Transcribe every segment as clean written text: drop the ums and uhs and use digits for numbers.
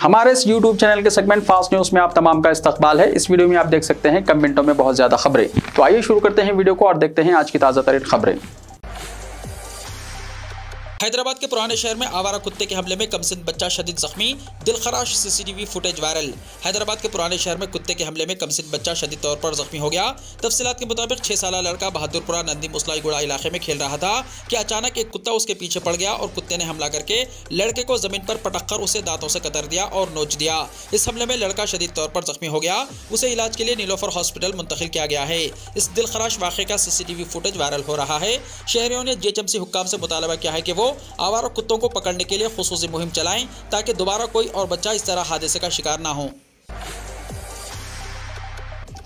हमारे इस YouTube channel के सेगमेंट फास्ट न्यूज में आप तमाम का इस्तकबाल है। इस वीडियो में आप देख सकते हैं कम मिनटों में बहुत ज्यादा खबरें। तो आइए शुरू करते हैं वीडियो को और देखते हैं आज की ताजा तरीन खबरें। हैदराबाद के पुराने शहर में आवारा कुत्ते के हमले में कमसिन बच्चा शदीद जख्मी, दिलखराश सीसीटीवी फुटेज वायरल। हैदराबाद के पुराने शहर में कुत्ते के हमले में कमसिन बच्चा शदीद तौर पर जख्मी हो गया। तफसीलात के मुताबिक 6 साला लड़का बहादुरपुरा नंदी मुसलाईगुड़ा इलाके में खेल रहा था कि अचानक एक कुत्ता उसके पीछे पड़ गया और कुत्ते ने हमला करके लड़के को जमीन पर पटक कर उसे दांतों से कतर दिया और नोच दिया। इस हमले में लड़का शदीद तौर पर जख्मी हो गया। उसे इलाज के लिए नीलोफर हॉस्पिटल मुंतकिल किया गया है। इस दिलखराश वाक़े का सीसीटीवी फुटेज वायरल हो रहा है। शहरियों ने जीएचएमसी हुक्काम से मुतालबा किया है कि वो आवारा कुत्तों को पकड़ने के लिए खुसूसी मुहिम चलाएं ताकि दोबारा कोई और बच्चा इस तरह हादसे का शिकार ना हो।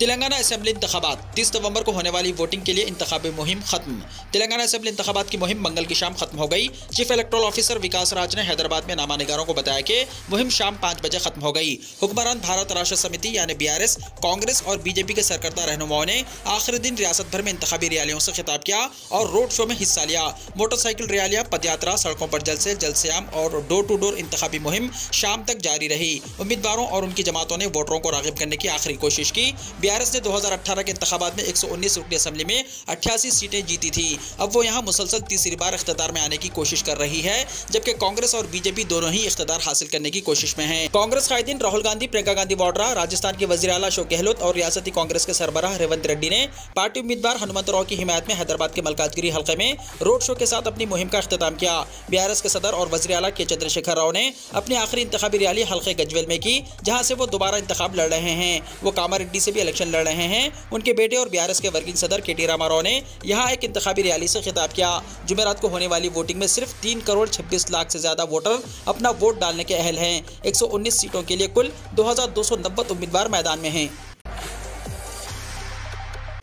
तेलंगाना असेंबली इंतखाबात 30 नवंबर को होने वाली वोटिंग के लिए इंतखाबी मुहिम खत्म। तेलंगाना असेंबली इंतखाबात की मुहिम मंगल की शाम खत्म हो गई। चीफ इलेक्टोरल ऑफिसर विकास राज ने हैदराबाद में नामानिगारों को बताया कि मुहिम शाम 5 बजे खत्म हो गई। हुक्मरान भारत राष्ट्र समिति यानी BRS, कांग्रेस और बीजेपी के सरकर्ता रहनुमाओं ने आखिरी दिन रियासत भर में इंतखाबी रैलियों से खिताब किया और रोड शो में हिस्सा लिया। मोटरसाइकिल रैलियां, पदयात्रा, सड़कों पर जल्द से जल्द श्याम और डोर टू डोर इंतखाबी मुहिम शाम तक जारी रही। उम्मीदवारों और उनकी जमातों ने वोटरों को राग़िब करने की आखिरी कोशिश की। BRS ने 2018 के इंतखाबात में 119 रुकनी असेंबली में 88 सीटें जीती थी। अब वो यहाँ मुसलसल तीसरी बार इख्तिदार में आने की कोशिश कर रही है, जबकि कांग्रेस और बीजेपी दोनों ही इख्तिदार हासिल करने की कोशिश में हैं। कांग्रेस कायदीन राहुल गांधी, प्रियंका गांधी वाड्रा, राजस्थान के वजीर आला अशोक गहलोत और रियासती कांग्रेस के सरबराह रेवंत रेड्डी ने पार्टी उम्मीदवार हनुमंतराव की हिमायत में हैदराबाद के मलकाजगिरी हल्के में रोड शो के साथ अपनी मुहिम का इख्तिताम किया। BRS के सदर और वजीर आला के चंद्रशेखर राव ने अपनी आखिरी इंतखाबी रैली हल्के गजवेल में की, जहां से वो दोबारा इंतखाब लड़ रहे हैं। वो कामारेड्डी से भी इलेक्शन लड़ रहे हैं। उनके बेटे और BRS के वर्किंग सदर KT रामाराव ने यहां एक इंतखाबी रैली से खिताब किया। जुमेरात को होने वाली वोटिंग में सिर्फ 3 करोड़ 26 लाख से ज्यादा वोटर अपना वोट डालने के अहल हैं। 119 सीटों के लिए कुल 2290 उम्मीदवार मैदान में हैं।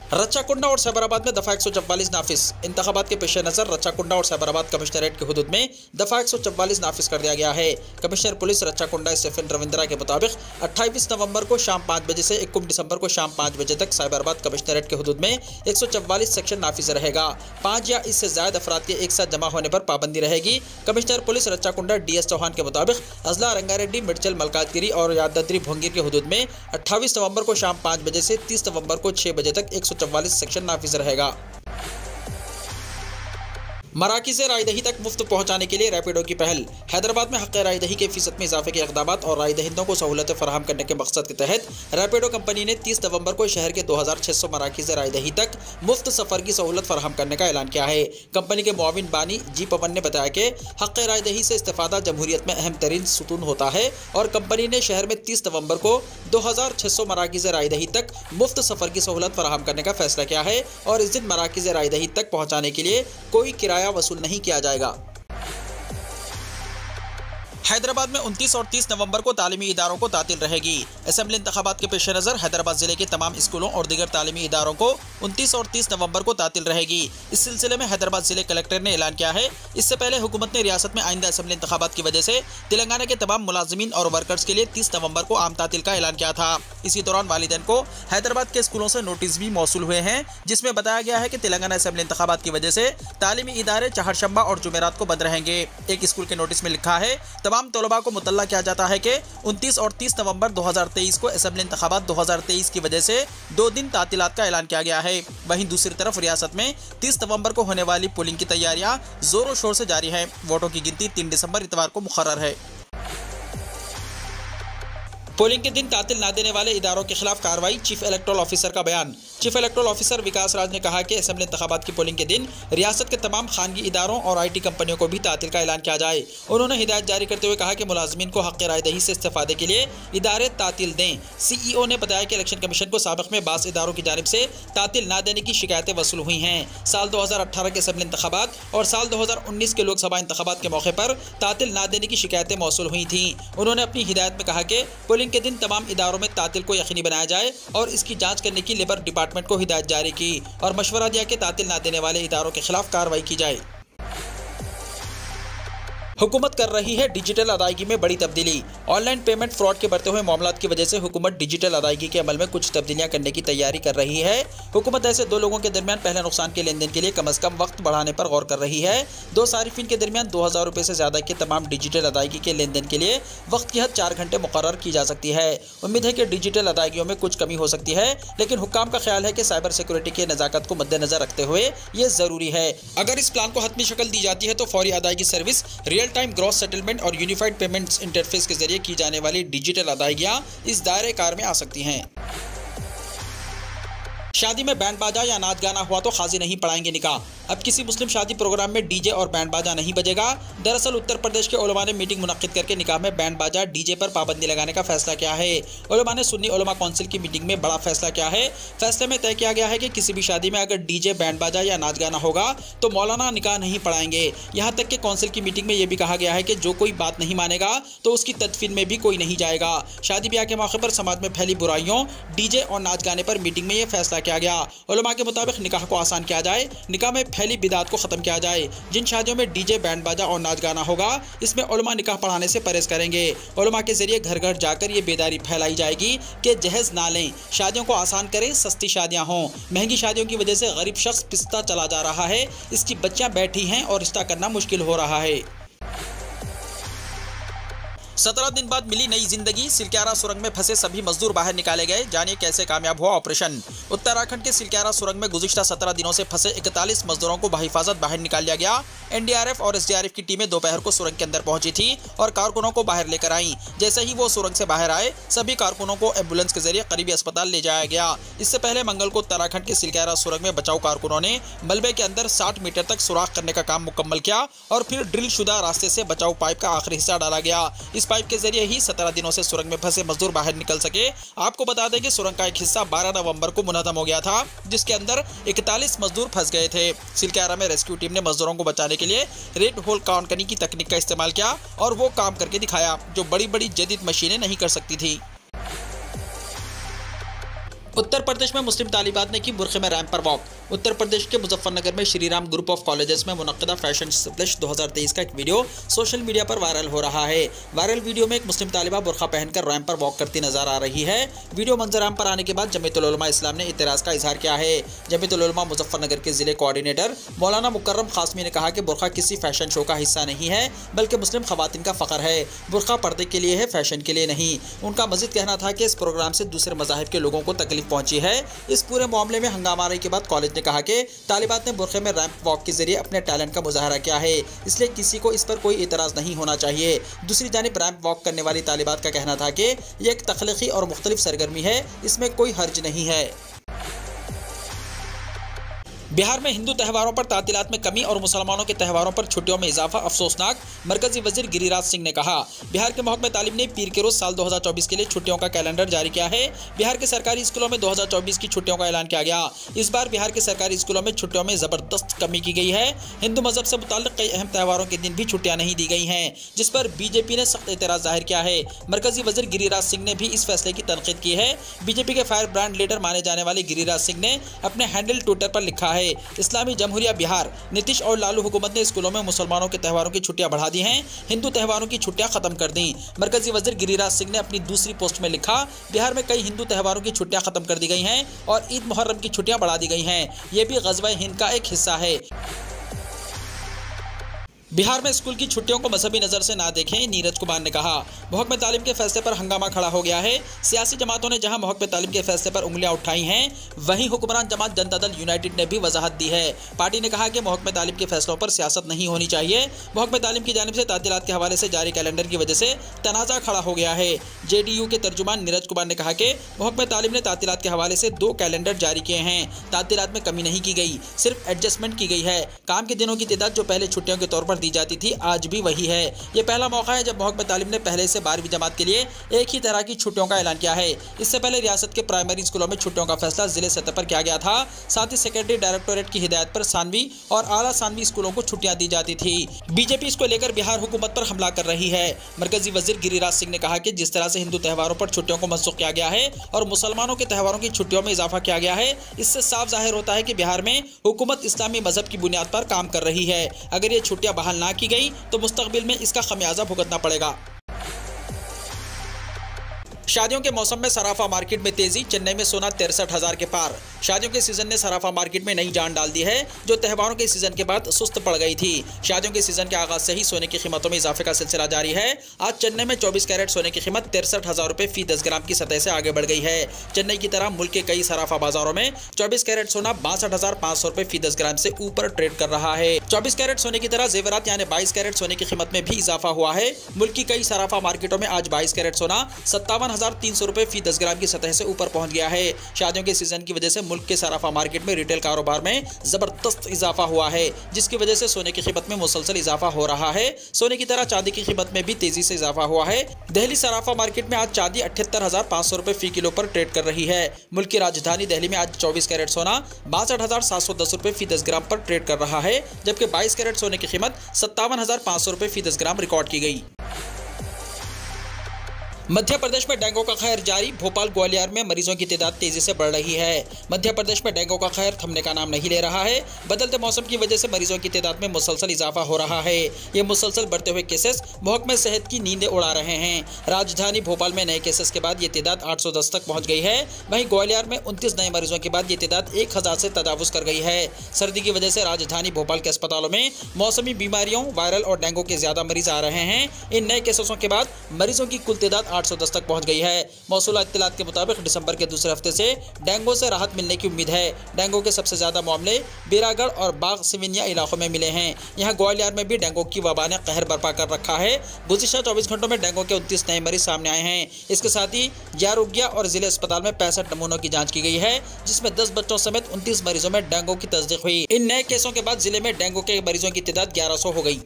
रच्चाकुंडा और साइबराबाद में दफा 144 नाफिज। इंतखाबात के पेश नज़र रच्चाकुंडा और साइबराबाद कमिश्नरेट की हुदूद में दफा 144 नाफिज कर दिया गया है। Commissioner police Rachakonda Stephen Ravindra के मुताबिक 28 नवंबर को शाम 5 बजे से 21 दिसंबर को शाम 5 बजे तक साइबराबाद कमिश्नरेट के हुदूद में 144 सेक्शन नाफिज रहेगा। 5 या इससे ज्यादा अफराद के एक साथ जमा होने पर पाबंदी रहेगी। Commissioner police Rachakonda DS Chauhan के मुताबिक अजला रंगारेड्डी, मिर्चल, मलकाजगिरी और यादाद्री भोंगीर के हुदूद में 28 नवंबर को शाम 5 बजे से 30 नवंबर को 6 बजे तक 144 सेक्शन नाफिज रहेगा। मराकी से रायदही तक मुफ्त पहुंचाने के लिए रैपिडो की पहल। हैदराबाद में हक़ रायदही के फीसद में इजाफे के इक़दाम और राय दहिंदों को सहूलतें फराहम करने के मकसद के तहत रैपिडो कंपनी ने 30 नवंबर को शहर के 2600 मराकी से रायदही तक मुफ्त सफ़र की सहूलत फराहम करने का ऐलान किया है। कंपनी के मुआविन बानी जी पवन ने बताया कि हक़ रायदही से इस्तेफ़ादा जमहूरियत में अहम तरीन सुतून होता है और कंपनी ने शहर में 30 नवंबर को 2600 मराकी से रायदही तक मुफ्त सफ़र की सहूलत फराहम करने का फैसला किया है और इस दिन मराकी से रायदही तक पहुँचाने के लिए कोई किराया वसूल नहीं किया जाएगा। हैदराबाद में 29 और 30 नवंबर को तालीमी इदारों को तातील रहेगी। असेंबली इंतखाबात के पेश नज़र हैदराबाद जिले के तमाम स्कूलों और दीगर तालीमी इदारों को 29 और 30 नवंबर को तातील रहेगी। इस सिलसिले में हैदराबाद जिले कलेक्टर ने ऐलान किया है। इससे पहले हुकूमत ने रियासत में आइंदा असेंबली इंतखाबात की वजह से तेलंगाना के तमाम मुलाजिमीन और वर्कर्स के लिए 30 नवंबर को आम तातील का ऐलान किया था। इसी दौरान वालिदैन को हैदराबाद के स्कूलों से नोटिस भी मौसूल हुए हैं, जिसमें बताया गया है कि तेलंगाना असेंबली इंतखाबात की वजह से तालीमी इदारे चहारशंबा और जुमेरात को बंद रहेंगे। एक स्कूल के नोटिस में लिखा है, तमाम तलबा को मुतल्ला किया जाता है कि 29 और 30 नवंबर 2023 को असेंबली इंतखाबात 2023 की वजह से 2 दिन तातीलात का ऐलान किया गया है। वहीं दूसरी तरफ रियासत में 30 नवंबर को होने वाली पोलिंग की तैयारियां जोरों शोर से जारी है। वोटों की गिनती 3 दिसंबर इतवार को मुकर्रर है। पोलिंग के दिन तातील ना देने वाले इदारों के खिलाफ कार्रवाई, चीफ इलेक्टोरल ऑफिसर का बयान। चीफ इलेक्टोरल ऑफिसर विकास राज ने कहा कि असेंबली इंतखाबात की पोलिंग के दिन रियासत के तमाम खानगी इदारों और IT कंपनियों को भी तातील का ऐलान किया जाए। उन्होंने हिदायत जारी करते हुए कहा कि मुलाजमीन को हक़ रायदही से इस्तेफादे के लिए इदारे तातील दें। CEO ने बताया कि इलेक्शन कमीशन को साबिक़ में बास इदारों की जानिब से तातील ना देने की शिकायतें वसूल हुई हैं। साल 2018 के असेंबली इंतखाबात और साल 2019 के लोकसभा इंतखाबात के मौके पर तातील ना देने की शिकायतें मौसूल हुई थीं। उन्होंने अपनी हिदायत में कहा कि पोलिंग के दिन तमाम इदारों में तातील को यकीनी बनाया जाए और इसकी जांच करने की लेबर डिपार्टमेंट को हिदायत जारी की और मशवरा दिया कि तातील ना देने वाले इदारों के खिलाफ कार्रवाई की जाए। हुकूमत कर रही है डिजिटल अदायगी में बड़ी तब्दीली। ऑनलाइन पेमेंट फ्रॉड के बढ़ते हुए मामलात की वजह से हुकूमत डिजिटल अदायगी के अमल में कुछ तब्दीलियां करने की तैयारी कर रही है। हुकूमत ऐसे दो लोगों के दरमियान पहले नुकसान के लेन देन के लिए कम से कम वक्त बढ़ाने पर गौर कर रही है। दो सारिफिन के दरमियान 2000 रुपये से ज्यादा के तमाम डिजिटल अदायगी के लेन देन के लिए वक्त की हद 4 घंटे मुकर्रर की जा सकती है। उम्मीद है कि डिजिटल अदायगियों में कुछ कमी हो सकती है, लेकिन हुक्काम का ख्याल है कि साइबर सिक्योरिटी की नज़ाकत को मद्देनजर रखते हुए ये जरूरी है। अगर इस प्लान को हतमी शक्ल दी जाती है तो फौरी अदायगी service, real time gross settlement और यूनिफाइड पेमेंट्स इंटरफेस के जरिए की जाने वाली डिजिटल अदायगियां इस दायरे कार में आ सकती हैं। शादी में बैंड बाजा या नाच गाना हुआ तो खाजी नहीं पढ़ाएंगे निकाह। अब किसी मुस्लिम शादी प्रोग्राम में डीजे और बैंड बाजा नहीं बजेगा। दरअसल उत्तर प्रदेश के उलमा ने मीटिंग मुनक्किद करके निकाह में बैंड बाजा डीजे पर पाबंदी लगाने का फैसला किया है। उलमा ने सुन्नी उलमा काउंसिल की मीटिंग में बड़ा फैसला किया है। फैसले में तय किया गया है कि किसी भी शादी में अगर डीजे, बैंड बाजा या नाच गाना होगा तो मौलाना निकाह नहीं पढ़ाएंगे। यहाँ तक कि काउंसिल की मीटिंग में यह भी कहा गया है कि जो कोई बात नहीं मानेगा तो उसकी तदफीन में भी कोई नहीं जाएगा। शादी ब्याह के मौके पर समाज में फैली बुराइयों, डीजे और नाच गाने पर मीटिंग में यह फैसला किया गया। उलमा के मुताबिक निकाह को आसान किया जाए, निकाह में फैली बिदात को खत्म किया जाए। जिन शादियों में डीजे, बैंड बाजा और नाच गाना होगा इसमें उलमा निकाह पढ़ाने से परहेज करेंगे। उलमा के जरिए घर घर जाकर ये बेदारी फैलाई जाएगी कि जहेज ना लें, शादियों को आसान करें, सस्ती शादियां हों। महंगी शादियों की वजह से गरीब शख्स पिसता चला जा रहा है, इसकी बच्चियां बैठी हैं और रिश्ता करना मुश्किल हो रहा है। 17 दिन बाद मिली नई जिंदगी। सिलक्यारा सुरंग में फंसे सभी मजदूर बाहर निकाले गए। जानिए कैसे कामयाब हुआ ऑपरेशन। उत्तराखंड के सिलक्यारा सुरंग में गुज़िश्ता 17 दिनों से फंसे 41 मजदूरों को बहिफाजत बाहर निकाल लिया गया। एनडीआरएफ और एसडीआरएफ की टीमें दोपहर को सुरंग के अंदर पहुंची थी और कारकुनों को बाहर लेकर आई। जैसे ही वो सुरंग से बाहर आए, सभी कारकुनों को एम्बुलेंस के जरिए करीबी अस्पताल ले जाया गया। इससे पहले मंगल को उत्तराखंड के सिलक्यारा सुरंग में बचाव कारकुनों ने मलबे के अंदर 60 मीटर तक सुराख करने का काम मुकम्मल किया और फिर ड्रिल शुदा रास्ते से बचाव पाइप का आखिरी हिस्सा डाला गया। इस पाइप के जरिए ही 17 दिनों से सुरंग में फंसे मजदूर बाहर निकल सके। आपको बता दें कि सुरंग का एक हिस्सा 12 नवंबर को मुनहदम हो गया था, जिसके अंदर 41 मजदूर फंस गए थे। सिलक्यारा में रेस्क्यू टीम ने मजदूरों को बचाने के लिए रेड होल काउंटनी की तकनीक का इस्तेमाल किया और वो काम करके दिखाया जो बड़ी बड़ी जदीद मशीनें नहीं कर सकती थी। उत्तर प्रदेश में मुस्लिम तालिबात ने की बुरखे में रैंप पर वॉक। उत्तर प्रदेश के मुजफ्फरनगर में श्रीराम ग्रुप ऑफ कॉलेजेस में मुनक्किदा फैशन स्प्लैश 2023 का एक वीडियो सोशल मीडिया पर वायरल हो रहा है। वायरल वीडियो में एक मुस्लिम तालिबा बुरखा पहनकर रैंप पर वॉक करती नजर आ रही है। वीडियो मंजराम पर आने के बाद जमीयतुल उलमा इस्लाम ने इतराज़ का इजहार किया है। जमीयतुल उलमा मुजफ्फरनगर के जिले कोऑर्डिनेटर मौलाना मुकर्रम कासमी ने कहा कि बुरखा किसी फैशन शो का हिस्सा नहीं है, बल्कि मुस्लिम खवातीन का फ़ख्र है। बुरखा पर्दे के लिए है, फैशन के लिए नहीं। उनका मज़ीद कहना था कि इस प्रोग्राम से दूसरे मज़ाहिब के लोगों को तकलीफ पहुंची है। इस पूरे मामले में हंगामा आने के बाद कॉलेज ने कहा कि तालिबात ने बुरखे में रैंप वॉक के जरिए अपने टैलेंट का मुजाहरा किया है, इसलिए किसी को इस पर कोई इतराज़ नहीं होना चाहिए। दूसरी जानिब रैंप वॉक करने वाली तालिबात का कहना था कि यह एक तख्लीकी और मुख्तलिफ सरगर्मी है, इसमें कोई हर्ज नहीं है। बिहार में हिंदू त्योहारों पर तातीलात में कमी और मुसलमानों के त्योहारों पर छुट्टियों में इजाफा अफसोसनाक। मरकजी वजीर गिरिराज सिंह ने कहा, बिहार के महकमे तालीम ने पीर के रोज साल 2024 के लिए छुट्टियों का कैलेंडर जारी किया है। बिहार के सरकारी स्कूलों में 2024 की छुट्टियों का ऐलान किया गया। इस बार बिहार के सरकारी स्कूलों में छुट्टियों में जबरदस्त कमी की गई है। हिंदू मजहब से मुताल्लिक कई अहम त्योहारों के दिन भी छुट्टियां नहीं दी गई हैं, जिस पर बीजेपी ने सख्त एतराज़ जाहिर किया है। मरकजी वजीर गिरिराज सिंह ने भी इस फैसले की तनकीद की है। बीजेपी के फायर ब्रांड लीडर माने जाने वाले गिरिराज सिंह ने अपने हैंडल ट्विटर पर लिखा है, इस्लामी जमहूरिया बिहार, नीतीश और लालू हुकूमत ने स्कूलों में मुसलमानों के त्योहारों की छुट्टियां बढ़ा दी हैं, हिंदू त्योहारों की छुट्टियां खत्म कर दी। मरकजी वजीर गिरिराज सिंह ने अपनी दूसरी पोस्ट में लिखा, बिहार में कई हिंदू त्योहारों की छुट्टियां खत्म कर दी गई हैं और ईद मुहर्रम की छुट्टियां बढ़ा दी गई हैं। ये भी ग़ज़वा हिंद का एक हिस्सा है। बिहार में स्कूल की छुट्टियों को मजहबी नज़र से ना देखें, नीरज कुमार ने कहा। महकमे तालीम के फैसले पर हंगामा खड़ा हो गया है। सियासी जमातों ने जहां महकमे तालीम के फैसले पर उंगलियां उठाई हैं, वहीं हुक्मरान जमात जनता दल यूनाइटेड ने भी वजाहत दी है। पार्टी ने कहा कि महकमे तालीम के फैसलों पर सियासत नहीं होनी चाहिए। महकमे तालीम की जानिब से तातीलात के हवाले से जारी कैलेंडर की वजह से तनाज़ा खड़ा हो गया है। JDU के तर्जुमान नीरज कुमार ने कहा कि महकमे तालीम ने तातीलात के हवाले से 2 कैलेंडर जारी किए हैं। तातीलात में कमी नहीं की गई, सिर्फ एडजस्टमेंट की गई है। काम के दिनों की तादाद जो पहले छुट्टियों के तौर पर दी जाती थी, आज भी वही है। ये पहला मौका है जब महकमे तालीम ने पहले से 12वीं जमात के लिए एक ही तरह की छुट्टियों का ऐलान किया है। इससे पहले रियासत के प्राइमरी स्कूलों में छुट्टियों का फैसला जिले सतह पर किया गया था। साथ ही सेक्रेटरी डायरेक्टोरेट की हिदायत पर सानवी और आला सानवी स्कूलों को छुट्टियां दी जाती थी। बीजेपी इसको लेकर बिहार हुकूमत पर हमला कर रही है। मरकजी वजीर गिरिराज सिंह ने कहा कि जिस तरह से हिंदू त्योहारों पर छुट्टियों को मनसूख किया गया है और मुसलमानों के त्योहारों की छुट्टियों में इजाफा किया गया है, इससे साफ जाहिर होता है कि बिहार में हुकूमत इस्लामी मजहब की बुनियाद पर काम कर रही है। अगर ये छुट्टियां बहाल ना की गई तो मुस्तकबिल में इसका खमियाजा भुगतना पड़ेगा। शादियों के मौसम में सराफा मार्केट में तेजी, चेन्नई में सोना 63,000 के पार। शादियों के सीजन ने सराफा मार्केट में नई जान डाल दी है, जो त्योहारों के सीजन के बाद सुस्त पड़ गई थी। शादियों के सीजन के आगाज से ही सोने की कीमतों में इजाफे का सिलसिला जारी है। आज चेन्नई में 24 कैरेट सोने की कीमत 63,000 रुपए फी 10 ग्राम की सतह से आगे बढ़ गई है। चेन्नई की तरह मुल्क के कई सराफा बाजारों में 24 कैरेट सोना 62,500 रुपए फी 10 ग्राम से ऊपर ट्रेड कर रहा है। 24 कैरेट सोने की तरह जेवरात यानी 22 कैरेट सोने की कीमत में भी इजाफा हुआ है। मुल्क की कई सराफा मार्केटों में आज 22 कैरेट सोना 57,300 रुपए फी 10 ग्राम की सतह से ऊपर पहुंच गया है। शादियों के सीजन की वजह से मुल्क के सराफा मार्केट में रिटेल कारोबार में जबरदस्त इजाफा हुआ है, जिसकी वजह से सोने की कीमत में मुसलसल इजाफा हो रहा है। सोने की तरह चांदी की कीमत में भी तेजी से इजाफा हुआ है। दिल्ली सराफा मार्केट में आज चांदी 78,500 रुपए फी किलो पर ट्रेड कर रही है। मुल्क की राजधानी दिल्ली में आज 24 कैरेट सोना 62,710 रुपए फी 10 ग्राम पर ट्रेड कर रहा है, जबकि 22 कैरेट सोने की कीमत 57,500 रुपए फी 10 ग्राम रिकॉर्ड की गई। मध्य प्रदेश में डेंगू का कहर जारी, भोपाल ग्वालियर में मरीजों की तादाद तेजी से बढ़ रही है। मध्य प्रदेश में डेंगू का कहर थमने का नाम नहीं ले रहा है। बदलते मौसम की वजह से मरीजों की तादाद में मुसलसल इजाफा हो रहा है। ये मुसलसल बढ़ते हुए केसेस महकमे सेहत की नींदें उड़ा रहे हैं। राजधानी भोपाल में नए केसेस के बाद ये तादाद 810 तक पहुंच गई है। वहीं ग्वालियर में 29 नए मरीजों के बाद ये तादाद 1000 से तजावुज कर गई है। सर्दी की वजह से राजधानी भोपाल के अस्पतालों में मौसमी बीमारियों, वायरल और डेंगू के ज्यादा मरीज आ रहे हैं। इन नए केसों के बाद मरीजों की कुल तादाद 810 तक पहुंच गई है। मौसूला इत्तलात के मुताबिक दिसंबर के दूसरे हफ्ते से डेंगू से राहत मिलने की उम्मीद है। डेंगू के सबसे ज्यादा मामले बीरागढ़ और बाग सिविनिया इलाकों में मिले हैं। यहाँ ग्वालियर में भी डेंगू की वबा ने कहर बर्पा कर रखा है। गुज़िश्ता 24 घंटों में डेंगू के 29 नए मरीज सामने आए हैं। इसके साथ ही यारुग्या और जिले अस्पताल में 65 नमूनों की जाँच की गई है, जिसमें 10 बच्चों समेत 29 मरीजों में डेंगू की तस्दीक हुई। इन नए केसों के बाद जिले में डेंगू के मरीजों की तादाद 1100 हो गई।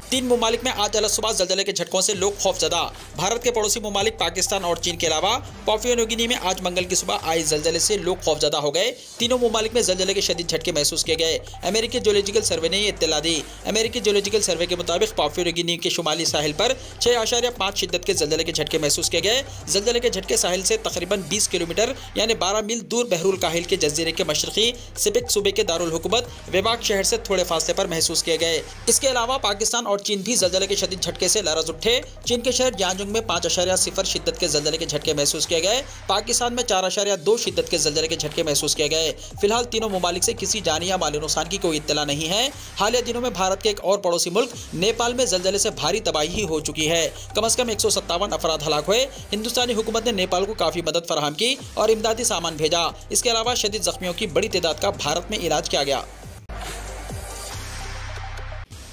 3 मुमालिक में आज अलग सुबह जलजले के झटकों से लोग खौफजदा। भारत के पड़ोसी मुमालिक पाकिस्तान और चीन के अलावा पापुआ न्यू गिनी में आज मंगल की सुबह आए जलजले से लोग खौफजदा हो गए। तीनों मुमालिक में जलजले के शदीद झटके महसूस किए गए। अमेरिकी जियोलॉजिकल सर्वे ने ये इत्तला दी। अमेरिकी जियोलॉजिकल सर्वे के मुताबिक पापुआ न्यू गिनी के शुमाली साहिल पर 6.5 शिद्दत के जलजले के झटके महसूस किए गए। जलजले के झटके साहिल से तकरीबन 20 किलोमीटर यानी 12 मील दूर बहरुल काहिल के जजीरे के मशरकी सिबिक सूबे के दारुल हुकूमत वेबाक शहर से थोड़े फासले पर महसूस किए गए। इसके अलावा पाकिस्तान और चीन भी जलजले के शदीद झटके से लरज उठे। चीन के शहर यांजुंग में 5.0 शिद्दत के जलजले के झटके महसूस किए गए। पाकिस्तान में 4.2 शिद्दत के जलजले के झटके महसूस किए गए। फिलहाल तीनों मुमालिक से किसी जानी या माली नुकसान की कोई इत्तला नहीं है। हालिया दिनों में भारत के एक और पड़ोसी मुल्क नेपाल में जलजले से भारी तबाही हो चुकी है। कम से कम 157 अफराद हलाक हुए। हिंदुस्तानी हुकूमत ने नेपाल को काफी मदद फराहम की और इमदादी सामान भेजा। इसके अलावा शदीद जख्मियों की बड़ी तादाद का भारत में इलाज किया गया।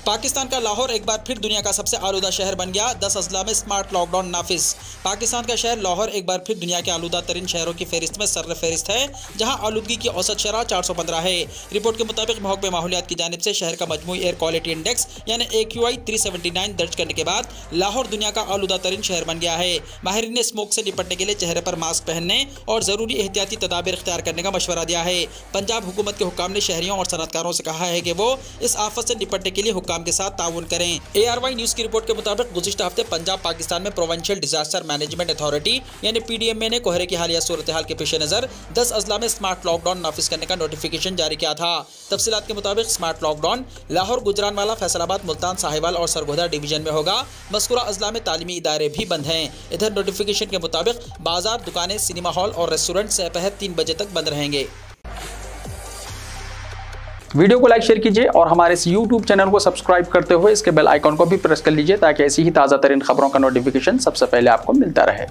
पाकिस्तान का लाहौर एक बार फिर दुनिया का सबसे आलूदा शहर बन गया। 10 अजला में स्मार्ट लॉकडाउन नाफिज। पाकिस्तान का शहर लाहौर एक बार फिर दुनिया के आलूदा तरीन शहरों की फहरिस्त में सर फहरिस्त है, जहां आलूदगी की औसत शरह 415 है। रिपोर्ट के मुताबिक महकमे माहौलियात की जानिब से शहर का मजमूई एयर क्वालिटी इंडेक्स यानी AQI 379 दर्ज करने के बाद लाहौर दुनिया का आलूदा तरीन शहर बन गया है। माहिरीन ने स्मोक से निपटने के लिए चेहरे पर मास्क पहनने और जरूरी एहतियाती तदाबीर इख्तियार करने का मशवरा दिया है। पंजाब हुकूमत के हुक्काम ने शहरियों और सनतकारों से कहा है कि वो इस आफत से निपटने के लिए हुक्काम के साथ ताउन करें। ARY न्यूज की रिपोर्ट के मुताबिक गुज़िश्ता हफ्ते पंजाब पाकिस्तान में प्रोविंशियल डिजास्टर मैनेजमेंट अथॉरिटी यानी PDMA ने कोहरे की हालिया सूरत हाल के पेश नज़र 10 अजला में स्मार्ट लॉकडाउन नाफिज करने का नोटिफिकेशन जारी किया था। तफसीलात के मुताबिक स्मार्ट लॉकडाउन लाहौर, गुजरानवाला, फैसलाबाद, मुल्तान, साहिवाल और सरगोधा डिवीजन में होगा। मज़कूरा अजला में तालीमी इदारे भी बंद हैं। इधर नोटिफिकेशन के मुताबिक बाजार, दुकानें, सिनेमा हॉल और रेस्टोरेंट दोपहर 3 बजे तक बंद रहेंगे। वीडियो को लाइक शेयर कीजिए और हमारे इस YouTube चैनल को सब्सक्राइब करते हुए इसके बेल आइकॉन को भी प्रेस कर लीजिए, ताकि ऐसी ही ताज़ा तरीन खबरों का नोटिफिकेशन सबसे पहले आपको मिलता रहे।